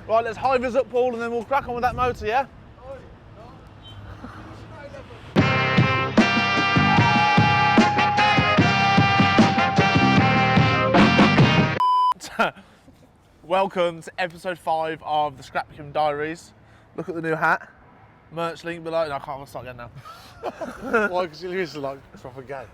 Right, let's high vis up, Paul, and then we'll crack on with that motor, yeah? Welcome to episode 5 of the Scrapking Diaries. Look at the new hat. Merch link below. No, I can't start again now. Why? Because it is like proper gay.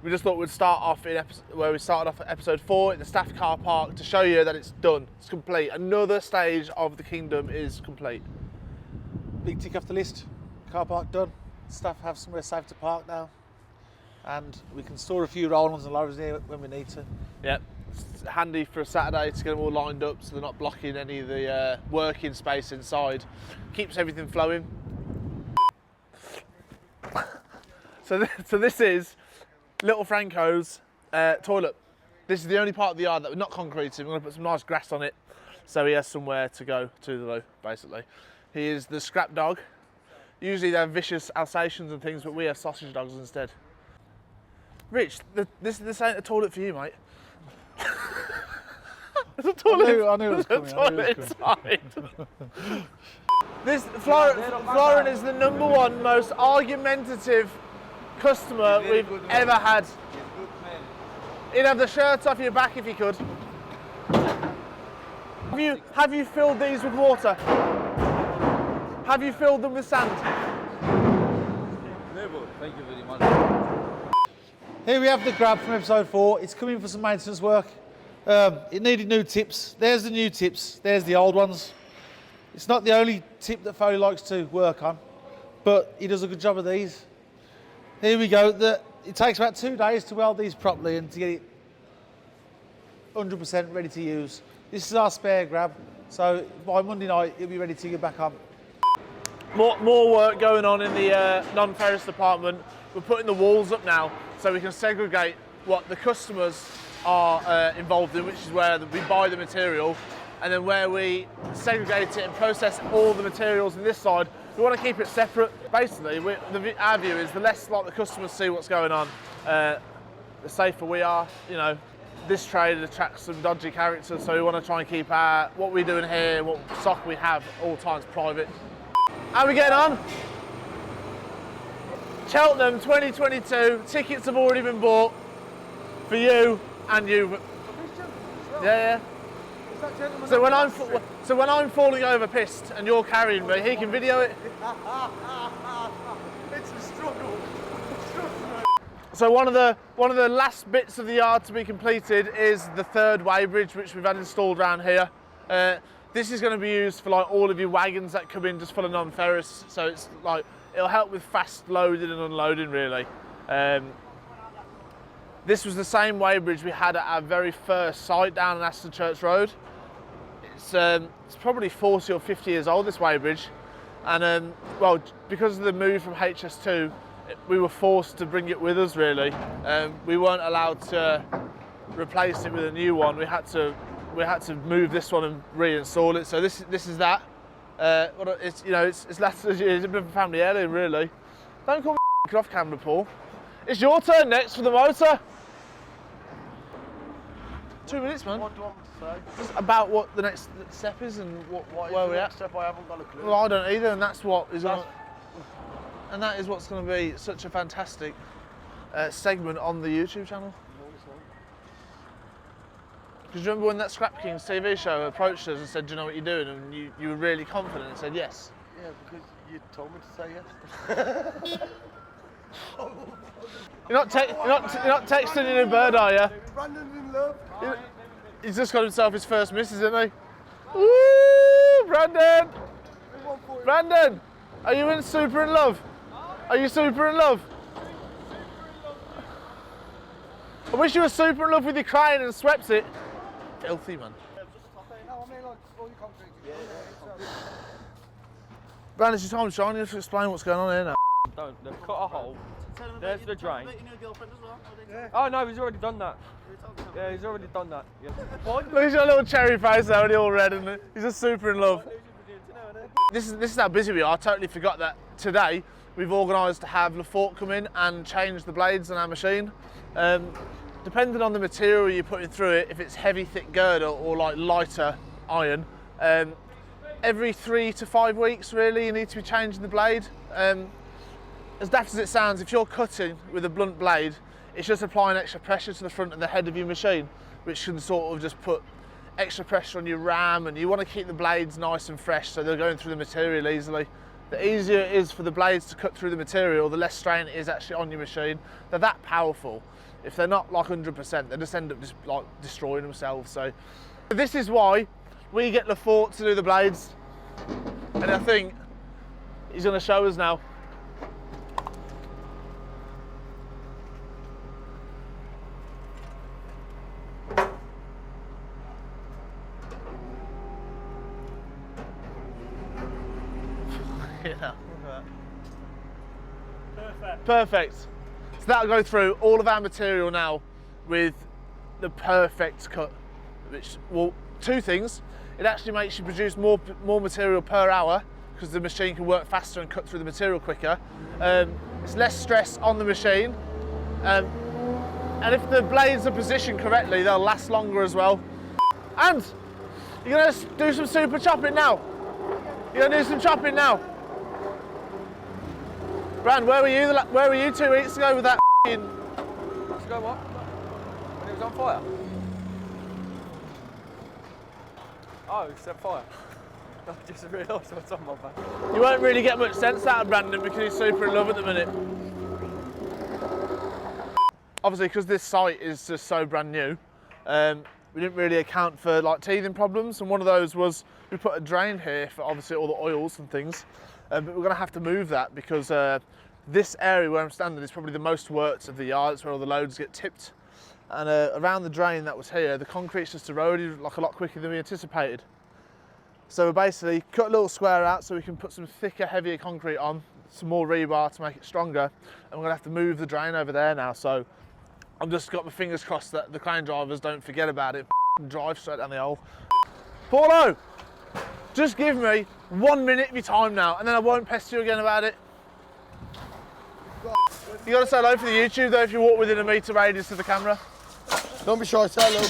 We just thought we'd start off in where we started off at episode 4 in the staff car park to show you that it's done. It's complete. Another stage of the kingdom is complete. Big tick off the list. Car park done. Staff have somewhere safe to park now. And we can store a few roll-ons and lorries here when we need to. Yep. It's handy for a Saturday to get them all lined up so they're not blocking any of the working space inside. Keeps everything flowing. So this is little Franco's toilet. This is the only part of the yard that we're not concreting. We're going to put some nice grass on it so he has somewhere to go to the loo, basically. He is the scrap dog. Usually they have vicious Alsatians and things, but we have sausage dogs instead. Rich, this ain't a toilet for you, mate. There's a toilet. I knew it was coming. There's a toilet inside. Florin is the #1 most argumentative customer we've ever had. He'd have the shirt off your back if he could. Have you filled these with water? Have you filled them with sand? Never. Thank you very much. Here we have the grab from episode 4. It's coming for some maintenance work. It needed new tips. There's the new tips. There's the old ones. It's not the only tip that Foley likes to work on, but he does a good job of these. Here we go. It takes about 2 days to weld these properly and to get it 100% ready to use. This is our spare grab, so by Monday night it'll be ready to get back on. More work going on in the non-ferrous department. We're putting the walls up now so we can segregate what the customers are involved in, which is where we buy the material, and then where we segregate it and process all the materials in this side. We want to keep it separate. Basically, our view is the less like the customers see what's going on, the safer we are. You know, this trade attracts some dodgy characters, so we want to try and keep what we're doing here, what stock we have, all times private. How are we getting on? Cheltenham 2022, tickets have already been bought for you and you. Yeah. So when I'm falling over pissed and you're carrying me, he can video it. It's a struggle. So one of the last bits of the yard to be completed is the third weighbridge, which we've had installed around here. This is going to be used for like all of your wagons that come in just full of non-ferrous. So it's like it'll help with fast loading and unloading, really. This was the same weighbridge we had at our very first site down on Aston Church Road. It's probably 40 or 50 years old, this weighbridge, and well, because of the move from HS2, we were forced to bring it with us. Really, we weren't allowed to replace it with a new one. We had to move this one and reinstall it. So this is that. It's last years. It's a bit of a family heirloom, really. Don't call me off camera, Paul. It's your turn next for the motor. 2 minutes, man. What do you want me to say? Just about what the next step is and where we're at. Step I haven't got a clue. Well, I don't either, and that's what is on. And that is what's going to be such a fantastic segment on the YouTube channel. Because remember when that scrapkings TV show approached us and said, "Do you know what you're doing?" and you were really confident and said yes. Yeah, because you told me to say yes. You're not texting in a bird, are you? Brandon's in love. He's just got himself his first miss, isn't he? Woo, Brandon! Brandon, are you super in love? Are you super in love? I wish you were super in love with your crane and swept it. Filthy, man. Brandon, it's your time to shine. You have to explain what's going on here now. Don't. They've cut a hole. There's the drain. Yeah. Oh no, he's already done that. Yeah, he's already done that. Yeah. Look at your little cherry face there, and all red, and he's just super in love. This is how busy we are. I totally forgot that today we've organised to have Lafort come in and change the blades on our machine. Depending on the material you're putting through it, if it's heavy, thick girder or like lighter iron, Every 3 to 5 weeks, really, you need to be changing the blade. As daft as it sounds, if you're cutting with a blunt blade, it's just applying extra pressure to the front and the head of your machine, which can sort of just put extra pressure on your ram, and you want to keep the blades nice and fresh so they're going through the material easily. The easier it is for the blades to cut through the material, the less strain it is actually on your machine. They're that powerful. If they're not like 100%, they just end up just like destroying themselves. So this is why we get Lefort to do the blades, and I think he's going to show us now. Yeah. Perfect. So that'll go through all of our material now with the perfect cut, which, well, 2 things. It actually makes you produce more material per hour because the machine can work faster and cut through the material quicker. It's less stress on the machine. And if the blades are positioned correctly, they'll last longer as well. And you're gonna do some super chopping now. You're gonna do some chopping now. Brand, where were you 2 weeks ago with that f***ing... Let's go what? When it was on fire? Oh, it set fire. I just realised what's on my back. You won't really get much sense out of Brandon because he's super in love at the minute. Obviously, because this site is just so brand new, we didn't really account for like teething problems, and one of those was we put a drain here for obviously all the oils and things. But we're going to have to move that because this area where I'm standing is probably the most worked of the yard. It's where all the loads get tipped. And around the drain that was here, the concrete's just eroded like a lot quicker than we anticipated. So we basically cut a little square out so we can put some thicker, heavier concrete on, some more rebar to make it stronger. And we're going to have to move the drain over there now. So I've just got my fingers crossed that the crane drivers don't forget about it and drive straight down the hole. Paulo! Just give me 1 minute of your time now, and then I won't pester you again about it. You got to say hello for the YouTube though if you walk within a metre radius of the camera. Don't be shy, say hello.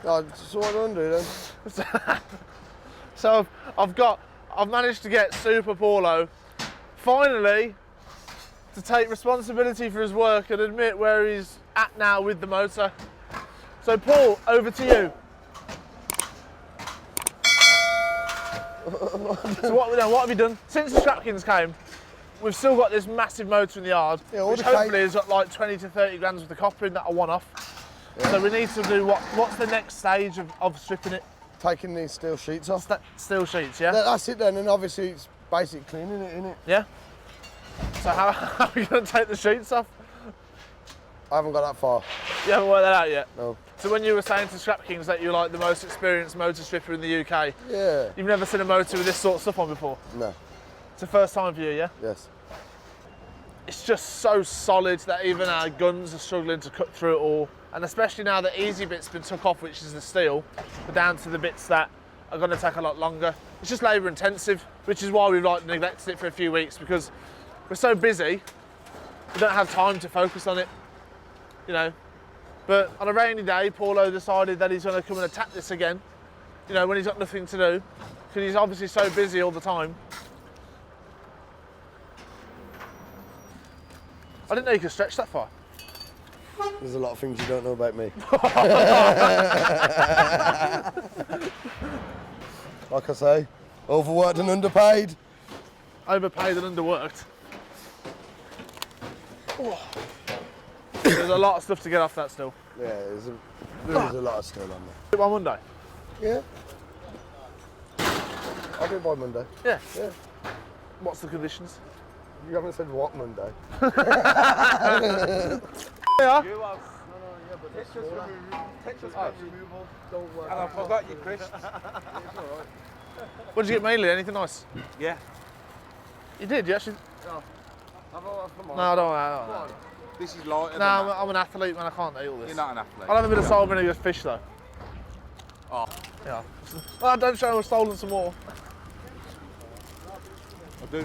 No, just what I'm doing then. So I've managed to get Super Polo finally to take responsibility for his work and admit where he's at now with the motor. So Paul, over to you. So what have you done? Since the scrapkings came, we've still got this massive motor in the yard, which hopefully has got like 20 to 30 grams worth of copper in that I want off. Yeah. So we need to do what's the next stage of stripping it? Taking these steel sheets off. Steel sheets, yeah? That's it then, and obviously it's basically cleaning it, innit? Yeah. So how are we going to take the sheets off? I haven't got that far. You haven't worked that out yet? No. So when you were saying to scrapkings that you're like the most experienced motor stripper in the UK, yeah, you've never seen a motor with this sort of stuff on before? No. It's the first time for you, yeah? Yes. It's just so solid that even our guns are struggling to cut through it all. And especially now the easy bit's been took off, which is the steel, we're down to the bits that are going to take a lot longer. It's just labour intensive, which is why we've like neglected it for a few weeks, because we're so busy, we don't have time to focus on it, you know. But on a rainy day, Paulo decided that he's going to come and attack this again, you know, when he's got nothing to do, because he's obviously so busy all the time. I didn't know you could stretch that far. There's a lot of things you don't know about me. Like I say, overworked and underpaid. Overpaid and underworked. Oh. There's a lot of stuff to get off that still. Yeah, there's a lot of steel on there. By Monday? Yeah. I'll do it by Monday. Yeah. Yeah. What's the conditions? You haven't said what Monday. Yeah. You have. No, yeah, but Texas removal don't work. And I forgot your crisps. It's alright. What did you get mainly? Anything nice? Yeah. You did? You actually? No. Come on. No, I don't. This is lighter. No, I'm an athlete, man. I can't eat all this. You're not an athlete. I'll have a bit of salt vinegar fish though. Oh. Yeah. Well, don't show I've stolen some more. I do.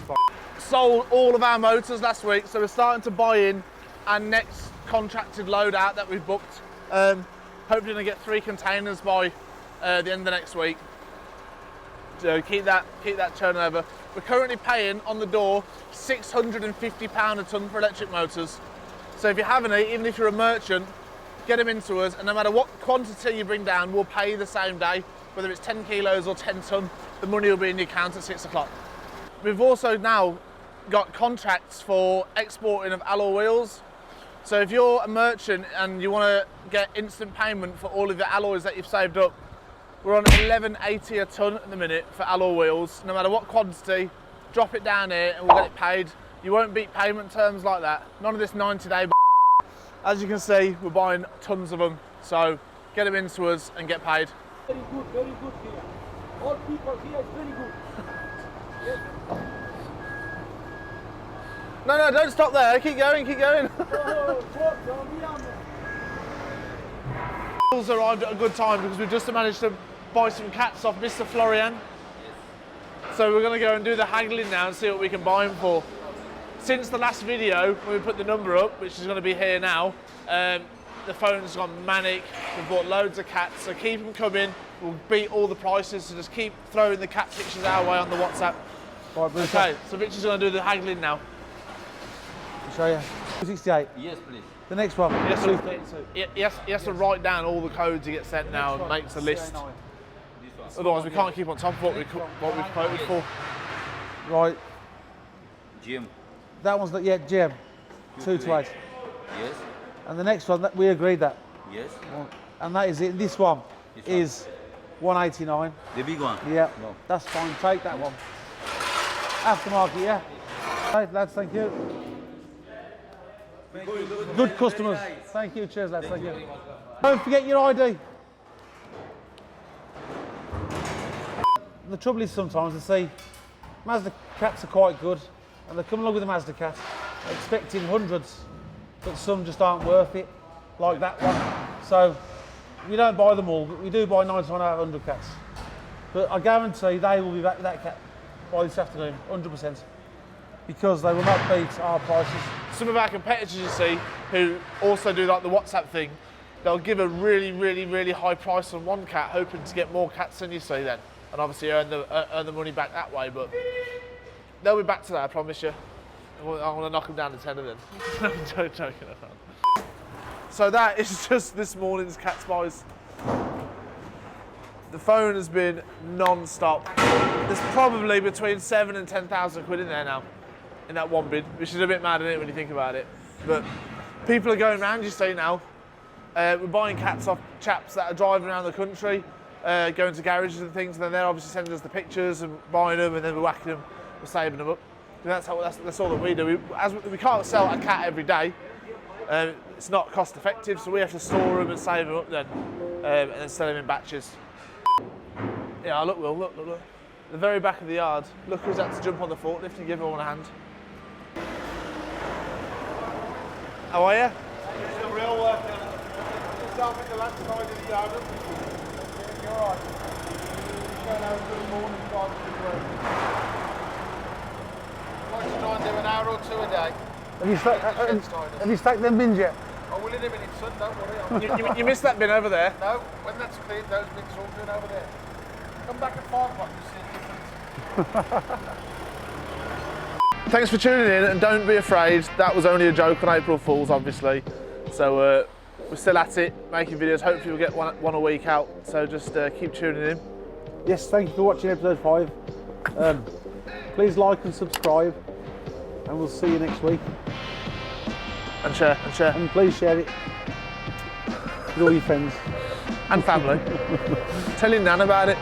Sold all of our motors last week, so we're starting to buy in our next contracted load out that we've booked. Hopefully gonna get 3 containers by the end of next week. So keep that churning over. We're currently paying on the door £650 a tonne for electric motors. So if you have any, even if you're a merchant, get them into us, and no matter what quantity you bring down, we'll pay you the same day, whether it's 10 kilos or 10 tonne, the money will be in your account at 6 o'clock. We've also now got contracts for exporting of alloy wheels. So if you're a merchant and you want to get instant payment for all of the alloys that you've saved up, we're on £11.80 a tonne at the minute for alloy wheels. No matter what quantity, drop it down here and we'll get it paid. You won't beat payment terms like that. None of this 90-day. As you can see, we're buying tons of them. So get them into us and get paid. Very good here. All people here is very good. Yes. No, don't stop there. Keep going, keep going. We've arrived at a good time because we've just managed to buy some cats off Mr. Florian. So we're going to go and do the haggling now and see what we can buy them for. Since the last video, when we put the number up, which is going to be here now, the phone's gone manic. We've bought loads of cats, so keep them coming. We'll beat all the prices, so just keep throwing the cat pictures our way on the WhatsApp. Right, Bruce. Okay, so Richard's going to do the haggling now. I'll show you. 268. Yes, please. The next one. He has to write down all the codes he gets sent now and makes a list. Otherwise, we can't keep on top of what we've quoted for. Right. Jim. That one's not yet, Jim. 228. Yes. And the next one, we agreed that. Yes. And that is it. This one is 189. The big one. Yeah. No. That's fine. Take that one. Aftermarket, yeah. Right, lads, thank you. Good customers. Thank you. Cheers, lads. Thank you. Don't forget your ID. The trouble is sometimes they say Mazda cats are quite good, and they come along with a Mazda cat expecting hundreds, but some just aren't worth it, like that one. So we don't buy them all, but we do buy 99 out of 100 cats. But I guarantee they will be back with that cat by this afternoon, 100%, because they will not beat our prices. Some of our competitors, you see, who also do like the WhatsApp thing, they'll give a really high price on one cat, hoping to get more cats than you see then, and obviously earn the money back that way. But they'll be back to that, I promise you. I want to knock them down to 10 of them. I'm joking. So that is just this morning's cat spies. The phone has been non-stop. There's probably between 7 and 10,000 quid in there now, in that one bid, which is a bit mad, isn't it, when you think about it? But people are going around, you see now. We're buying cats off chaps that are driving around the country, going to garages and things, and then they're obviously sending us the pictures and buying them, and then we're whacking them, we're saving them up. And that's all that we do. We can't sell a cat every day. It's not cost effective, so we have to store them and save them up then, and then sell them in batches. Yeah, look, Will, look. The very back of the yard. Look who's had to jump on the forklift and give everyone a hand. How are you? It's the real work now. Just up at the left side of the yard. You're alright. Going over to the morning side of the work. Like to try and do an hour or two a day. Have you stacked them bins yet? I will in a minute, son, don't worry. You missed that bin over there. No, when that's cleared, those bins are all good over there. Come back at 5 o'clock, you see the difference. Thanks for tuning in, and don't be afraid, that was only a joke on April Fools, obviously. So we're still at it, making videos. Hopefully we'll get one a week out, so just keep tuning in. Yes, thank you for watching episode 5. Please like and subscribe, and we'll see you next week. And share. And please share it with all your friends. And family. Tell your nan about it.